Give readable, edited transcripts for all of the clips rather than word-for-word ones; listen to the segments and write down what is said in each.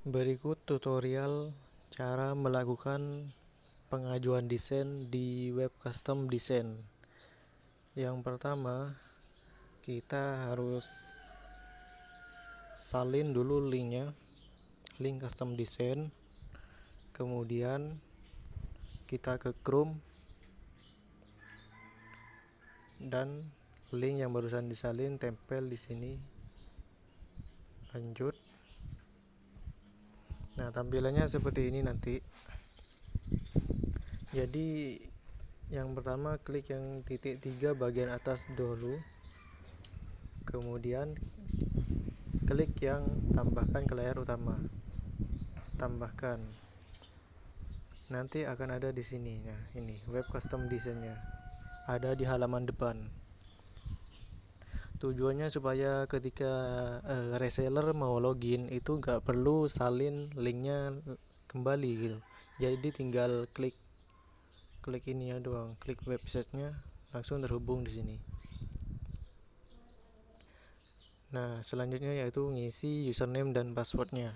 Berikut tutorial cara melakukan pengajuan desain di web custom design. Yang pertama, kita harus salin dulu linknya, link custom design. Kemudian kita ke Chrome dan link yang barusan disalin tempel di sini. Lanjut. Nah, tampilannya seperti ini nanti. Jadi yang pertama klik yang titik 3 bagian atas dulu. Kemudian klik yang tambahkan ke layar utama. Tambahkan. Nanti akan ada di sini. Nah, ini web custom design-nya. Ada di halaman depan. Tujuannya supaya ketika reseller mau login itu nggak perlu salin linknya kembali gitu. Jadi tinggal klik ini ya doang, klik websitenya langsung terhubung di sini. Nah, selanjutnya yaitu ngisi username dan passwordnya.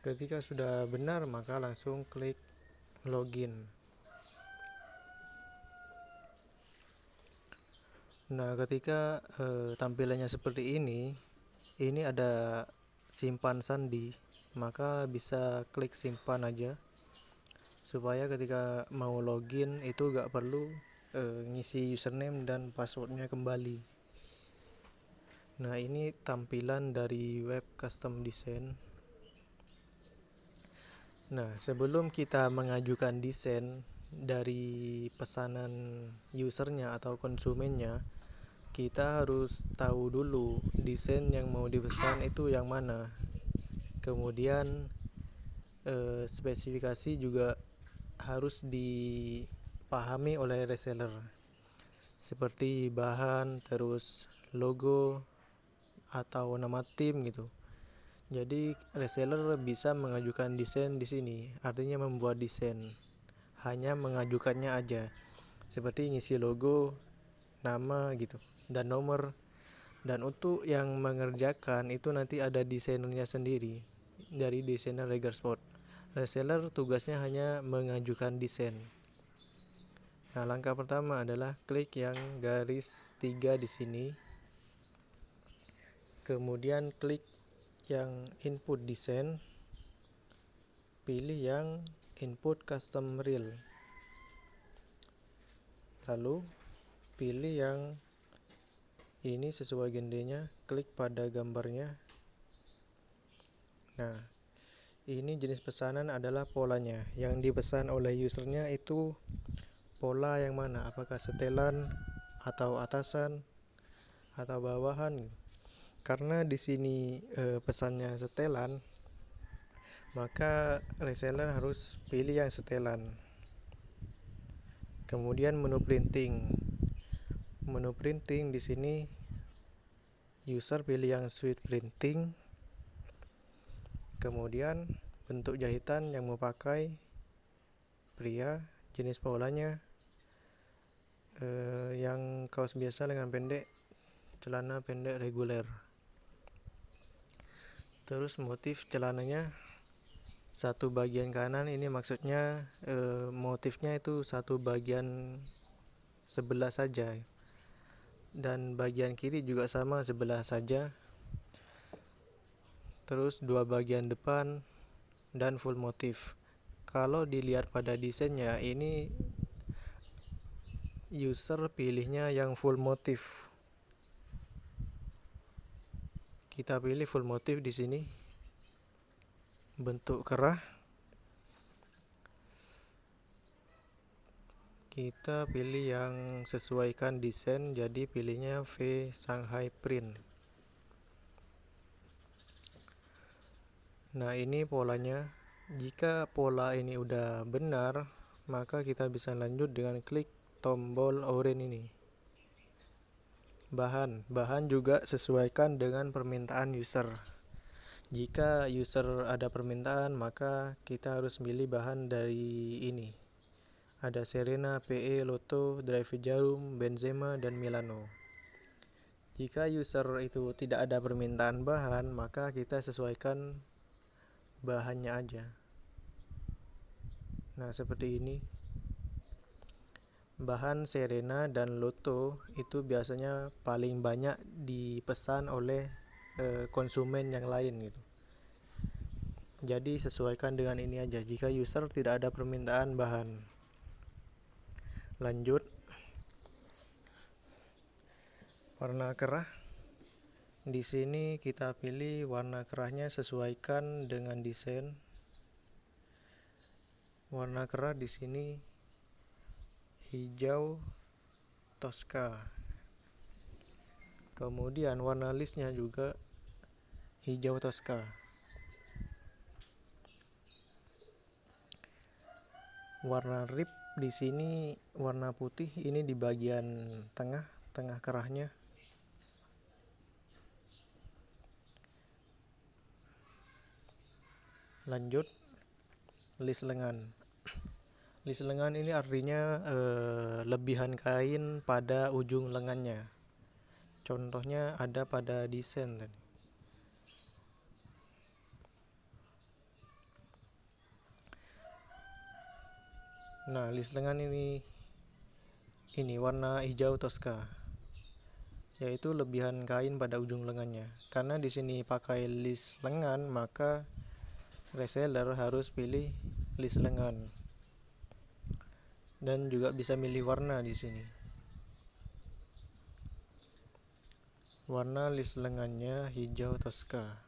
Ketika sudah benar, maka langsung klik login. Nah, ketika tampilannya seperti ini ada simpan sandi, maka bisa klik simpan aja supaya ketika mau login itu gak perlu ngisi username dan passwordnya kembali. Nah, ini tampilan dari web custom design. Nah, sebelum kita mengajukan desain dari pesanan usernya atau konsumennya, kita harus tahu dulu desain yang mau dipesan itu yang mana. Kemudian spesifikasi juga harus dipahami oleh reseller, seperti bahan, terus logo atau nama tim gitu. Jadi reseller bisa mengajukan desain di sini, artinya membuat desain. Hanya mengajukannya aja. Seperti ngisi logo, nama gitu, dan nomor. Dan untuk yang mengerjakan itu nanti ada desainernya sendiri dari desainer Regersport. Reseller tugasnya hanya mengajukan desain. Nah, langkah pertama adalah klik yang garis 3 di sini. Kemudian klik yang input design, pilih yang input custom reel, lalu pilih yang ini sesuai gendenya, klik pada gambarnya. Nah, ini jenis pesanan adalah polanya. Yang dipesan oleh usernya itu pola yang mana, apakah setelan atau atasan atau bawahan. Karena di sini pesannya setelan, maka reseller harus pilih yang setelan. Kemudian menu printing. Menu printing di sini user pilih yang suite printing. Kemudian bentuk jahitan yang mau pakai pria, jenis polanya yang kaos biasa lengan pendek, celana pendek reguler. Terus motif celananya satu bagian kanan, ini maksudnya motifnya itu satu bagian sebelah saja, dan bagian kiri juga sama sebelah saja. Terus dua bagian depan dan full motif. Kalau dilihat pada desainnya, ini user pilihnya yang full motif. Kita pilih full motif di sini. Bentuk kerah. Kita pilih yang sesuaikan desain, jadi pilihnya V Shanghai Print. Nah, ini polanya. Jika pola ini udah benar, maka kita bisa lanjut dengan klik tombol oranye ini. Bahan juga sesuaikan dengan permintaan user. Jika user ada permintaan, maka kita harus milih bahan dari ini. Ada Serena, PE, Lotto, David Jarum, Benzema, dan Milano. Jika user itu tidak ada permintaan bahan, maka kita sesuaikan bahannya aja. Nah, seperti ini. Bahan Serena dan Lotto itu biasanya paling banyak dipesan oleh konsumen yang lain gitu. Jadi sesuaikan dengan ini aja jika user tidak ada permintaan bahan. Lanjut, warna kerah. Di sini kita pilih warna kerahnya sesuaikan dengan desain. Warna kerah di sini hijau Tosca. Kemudian warna listnya juga hijau Tosca. Warna rib di sini warna putih, ini di bagian tengah kerahnya. Lanjut, list lengan. List lengan ini artinya lebihan kain pada ujung lengannya. Contohnya ada pada desain tadi. Nah, list lengan ini warna hijau Tosca, yaitu lebihan kain pada ujung lengannya. Karena di sini pakai list lengan, maka reseller harus pilih list lengan. Dan juga bisa milih warna di sini. Warna list lengannya hijau Tosca.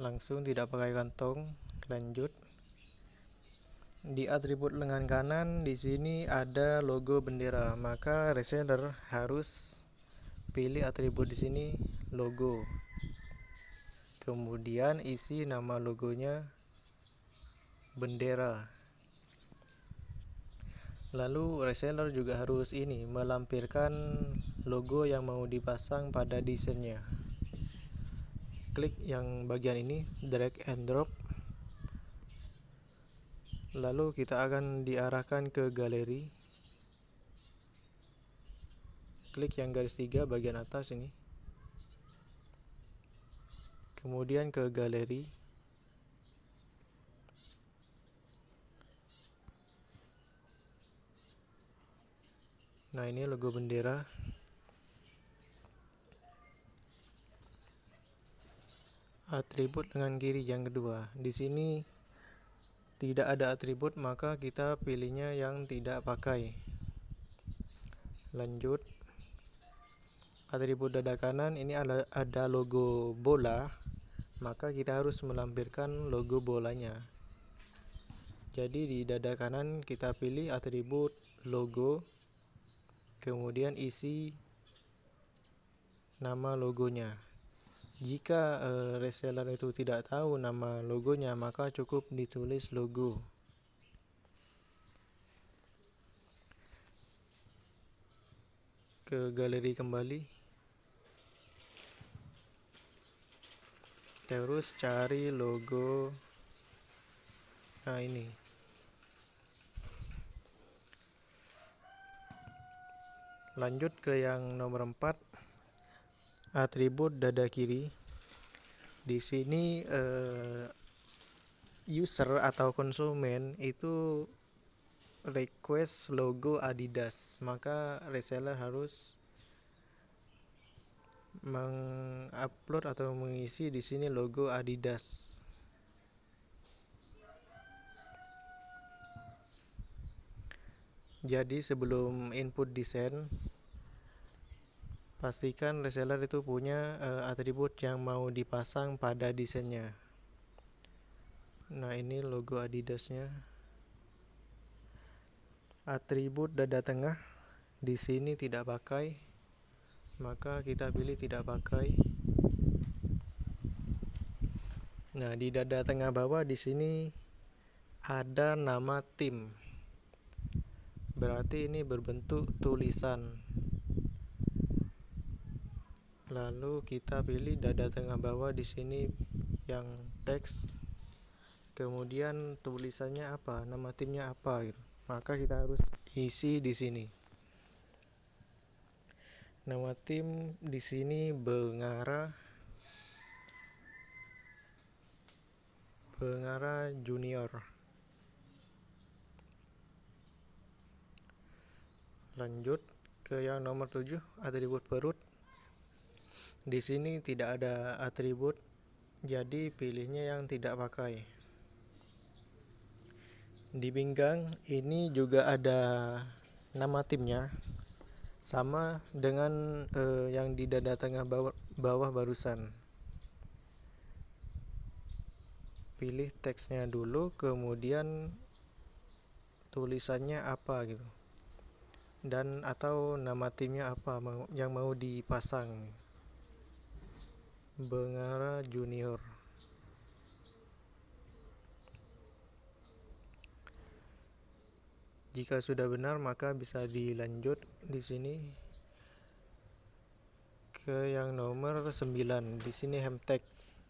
Langsung tidak pakai kantong. Lanjut. Di atribut lengan kanan di sini ada logo bendera, maka reseller harus pilih atribut di sini logo. Kemudian isi nama logonya bendera. Lalu reseller juga harus melampirkan logo yang mau dipasang pada desainnya. Klik yang bagian ini, drag and drop. Lalu kita akan diarahkan ke galeri. Klik yang garis 3 bagian atas ini. Kemudian ke galeri. Nah, ini logo bendera. Atribut lengan kiri yang kedua. Di sini tidak ada atribut, maka kita pilihnya yang tidak pakai. Lanjut. Atribut dada kanan ini ada logo bola, maka kita harus melampirkan logo bolanya. Jadi di dada kanan kita pilih atribut logo, kemudian isi nama logonya. Jika reseller itu tidak tahu nama logonya, maka cukup ditulis logo. Ke galeri kembali. Terus cari logo. Nah, ini. Lanjut ke yang nomor 4. Atribut dada kiri. Di sini user atau konsumen itu request logo Adidas, maka reseller harus mengupload atau mengisi di sini logo Adidas. Jadi sebelum input desain, pastikan reseller itu punya atribut yang mau dipasang pada desainnya. Nah, ini logo Adidasnya. Atribut dada tengah di sini tidak pakai, maka kita pilih tidak pakai. Nah, di dada tengah bawah di sini ada nama tim. Berarti ini berbentuk tulisan. Lalu kita pilih dada tengah bawah di sini yang teks, kemudian tulisannya apa, nama timnya apa gitu. Maka kita harus isi di sini. Nama tim di sini Bengara Junior. Lanjut ke yang nomor 7, atribut perut. Di sini tidak ada atribut, jadi pilihnya yang tidak pakai. Di pinggang ini juga ada nama timnya, sama dengan yang di dada tengah bawah barusan. Pilih teksnya dulu, kemudian tulisannya apa gitu, dan atau nama timnya apa yang mau dipasang. Bengara Junior. Jika sudah benar maka bisa dilanjut di sini ke yang nomor 9. Di sini hemtag.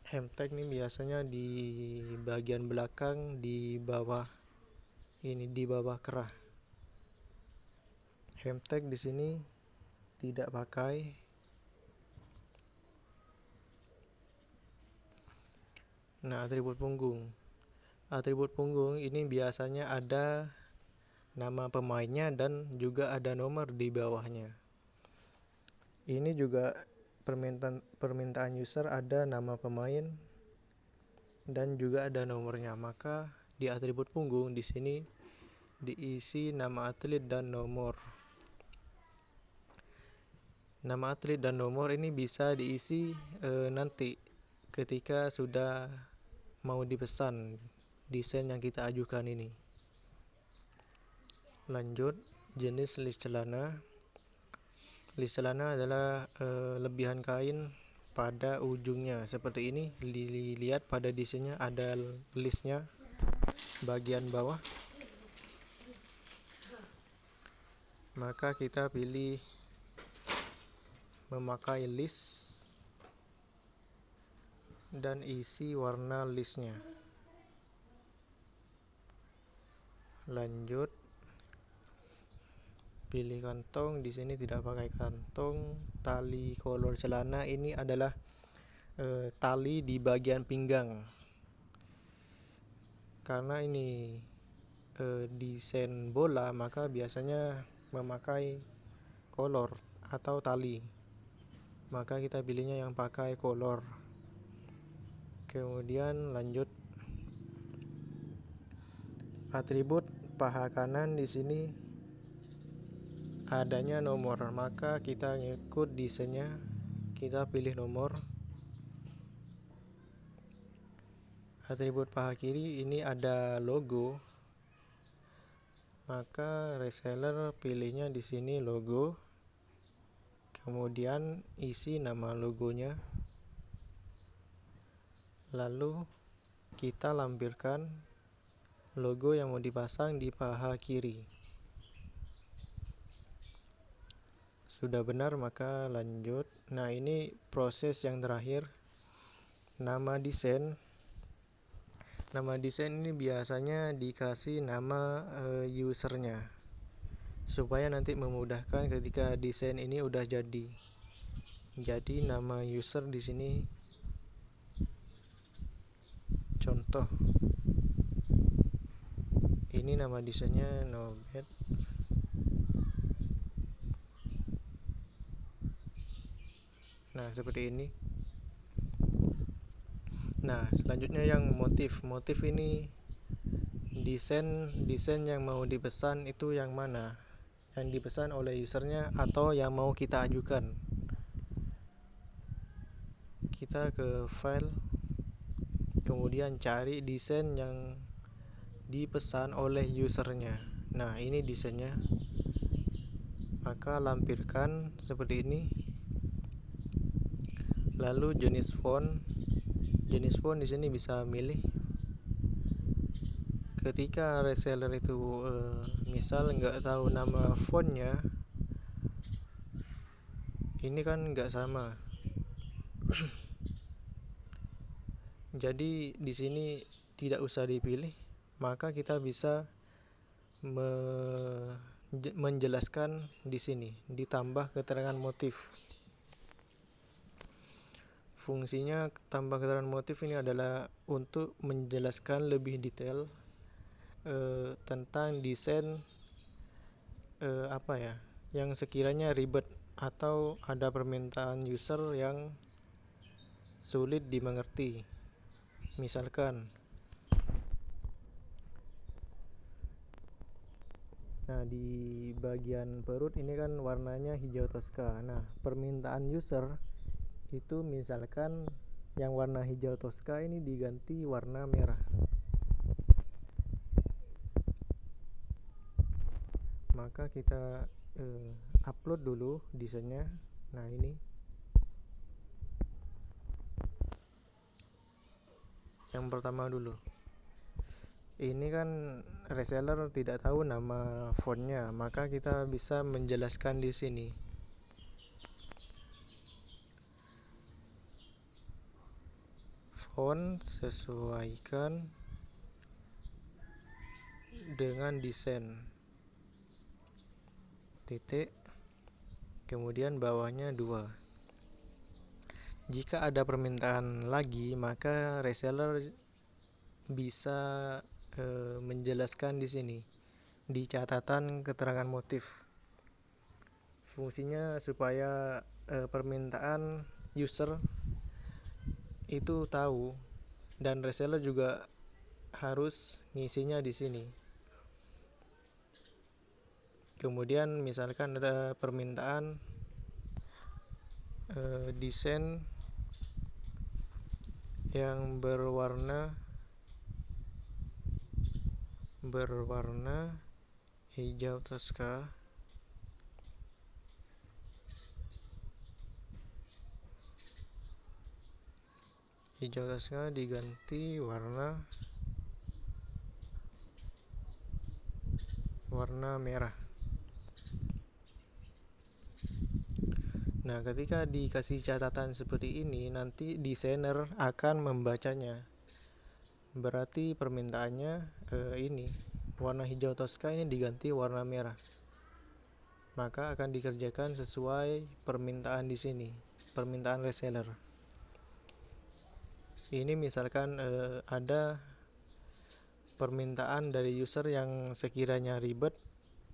Hemtag ini biasanya di bagian belakang di bawah kerah. Hemtag di sini tidak pakai. Nah, atribut punggung. Atribut punggung ini biasanya ada nama pemainnya dan juga ada nomor di bawahnya. Ini juga permintaan user, ada nama pemain dan juga ada nomornya. Maka di atribut punggung di sini diisi nama atlet dan nomor. Nama atlet dan nomor ini bisa diisi nanti ketika sudah mau dipesan desain yang kita ajukan ini. Lanjut, jenis list celana. List celana adalah lebihan kain pada ujungnya seperti ini. Dilihat pada desainnya ada listnya bagian bawah. Maka kita pilih memakai list dan isi warna listnya. Lanjut, pilih kantong. Di sini tidak pakai kantong. Tali kolor celana ini adalah tali di bagian pinggang, karena ini desain bola maka biasanya memakai kolor atau tali, maka kita pilihnya yang pakai kolor. Kemudian lanjut, atribut paha kanan. Di sini adanya nomor, maka kita ngikut desainnya, kita pilih nomor. Atribut paha kiri ini ada logo, maka reseller pilihnya di sini logo, kemudian isi nama logonya, lalu kita lampirkan logo yang mau dipasang di paha kiri. Sudah benar maka lanjut. Nah, ini proses yang terakhir, nama desain. Nama desain ini biasanya dikasih nama usernya supaya nanti memudahkan ketika desain ini udah jadi. Jadi nama user di sini contoh. Ini nama desainnya Nobet. Nah, seperti ini. Nah, selanjutnya yang motif. Motif ini desain yang mau dipesan itu yang mana? Yang dipesan oleh usernya atau yang mau kita ajukan. Kita ke file, kemudian cari desain yang dipesan oleh usernya. Nah, ini desainnya. Maka lampirkan seperti ini. Lalu jenis font. Jenis font di sini bisa milih. Ketika reseller itu misal nggak tahu nama fontnya, ini kan nggak sama. Jadi di sini tidak usah dipilih, maka kita bisa menjelaskan di sini ditambah keterangan motif. Fungsinya tambah keterangan motif ini adalah untuk menjelaskan lebih detail tentang desain yang sekiranya ribet atau ada permintaan user yang sulit dimengerti. Misalkan, nah di bagian perut ini kan warnanya hijau toska. Nah, permintaan user itu misalkan yang warna hijau toska ini diganti warna merah. Maka kita upload dulu desainnya. Nah, ini yang pertama dulu. Ini kan reseller tidak tahu nama fontnya, maka kita bisa menjelaskan di sini. Font sesuaikan dengan desain. Titik. Kemudian bawahnya 2. Jika ada permintaan lagi, maka reseller bisa menjelaskan di sini di catatan keterangan motif. Fungsinya supaya permintaan user itu tahu, dan reseller juga harus ngisinya di sini. Kemudian misalkan ada permintaan desain yang berwarna hijau toska. Hijau toska diganti warna merah. Nah, ketika dikasih catatan seperti ini, nanti desainer akan membacanya. Berarti permintaannya ini warna hijau toska ini diganti warna merah. Maka akan dikerjakan sesuai permintaan di sini, permintaan reseller. Ini misalkan ada permintaan dari user yang sekiranya ribet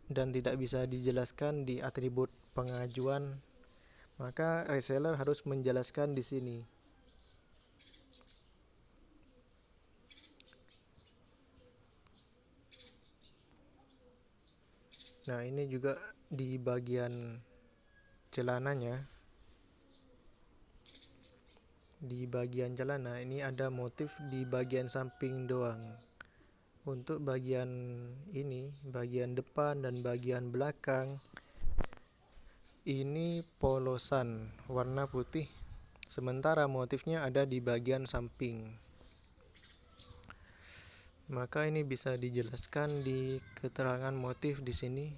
dan tidak bisa dijelaskan di atribut pengajuan, maka reseller harus menjelaskan di sini. Nah, ini juga di bagian celananya. Di bagian celana ini ada motif di bagian samping doang. Untuk bagian ini, bagian depan dan bagian belakang, ini polosan warna putih, sementara motifnya ada di bagian samping. Maka ini bisa dijelaskan di keterangan motif di sini.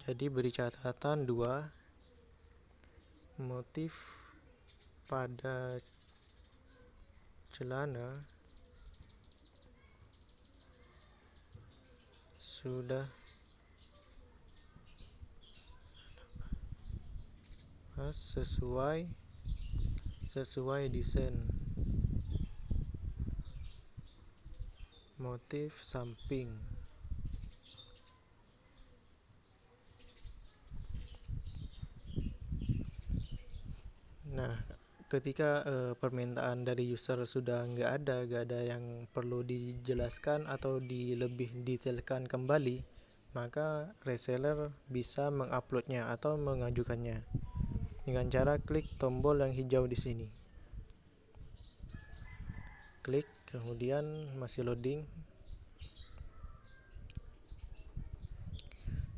Jadi beri catatan 2. Motif pada celana sudah sesuai desain. Motif samping. Nah, ketika permintaan dari user sudah nggak ada yang perlu dijelaskan atau lebih detailkan kembali, maka reseller bisa menguploadnya atau mengajukannya dengan cara klik tombol yang hijau di sini. Klik, kemudian masih loading.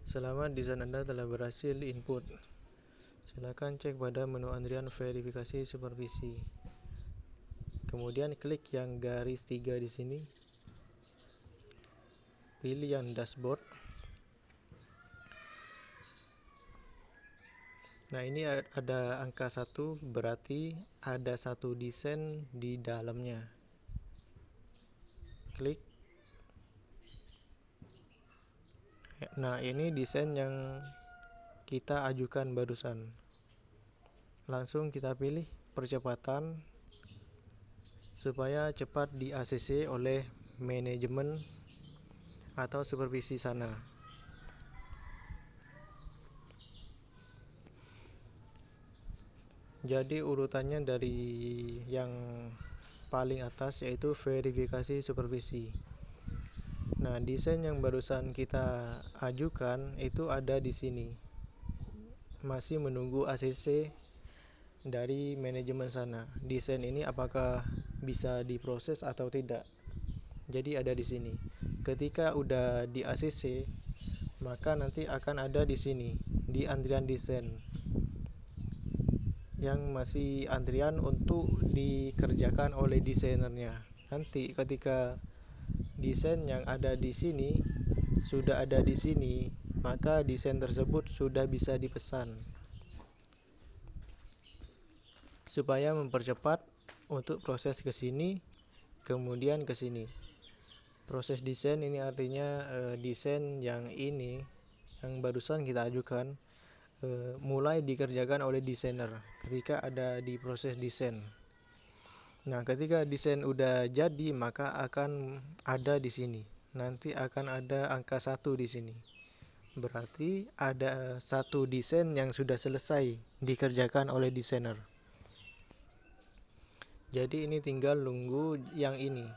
Selama desain Anda telah berhasil input, silakan cek pada menu antrian verifikasi supervisi. Kemudian klik yang garis 3 di sini. Pilih yang dashboard. Nah, ini ada angka 1, berarti ada satu desain di dalamnya. Klik. Nah, ini desain yang kita ajukan barusan. Langsung kita pilih percepatan supaya cepat di ACC oleh manajemen atau supervisi sana. Jadi urutannya dari yang paling atas yaitu verifikasi supervisi. Nah, desain yang barusan kita ajukan itu ada di sini. Masih menunggu ACC dari manajemen sana. Desain ini apakah bisa diproses atau tidak. Jadi ada di sini. Ketika udah di ACC, maka nanti akan ada di sini di antrian desain yang masih antrian untuk dikerjakan oleh desainernya. Nanti ketika desain yang ada di sini sudah ada di sini, maka desain tersebut sudah bisa dipesan supaya mempercepat untuk proses ke sini kemudian ke sini. Proses desain ini artinya desain yang ini yang barusan kita ajukan mulai dikerjakan oleh desainer ketika ada di proses desain. Nah, ketika desain udah jadi maka akan ada di sini. Nanti akan ada angka 1 di sini. Berarti ada satu desain yang sudah selesai dikerjakan oleh desainer. Jadi ini tinggal nunggu yang ini.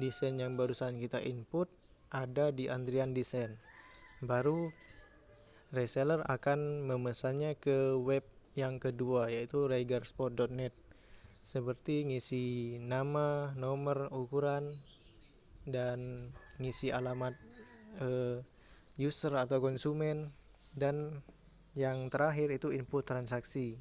Desain yang barusan kita input ada di antrian desain. Baru reseller akan memesannya ke web yang kedua yaitu regarsport.net. Seperti ngisi nama, nomor, ukuran, dan ngisi alamat user atau konsumen, dan yang terakhir itu input transaksi.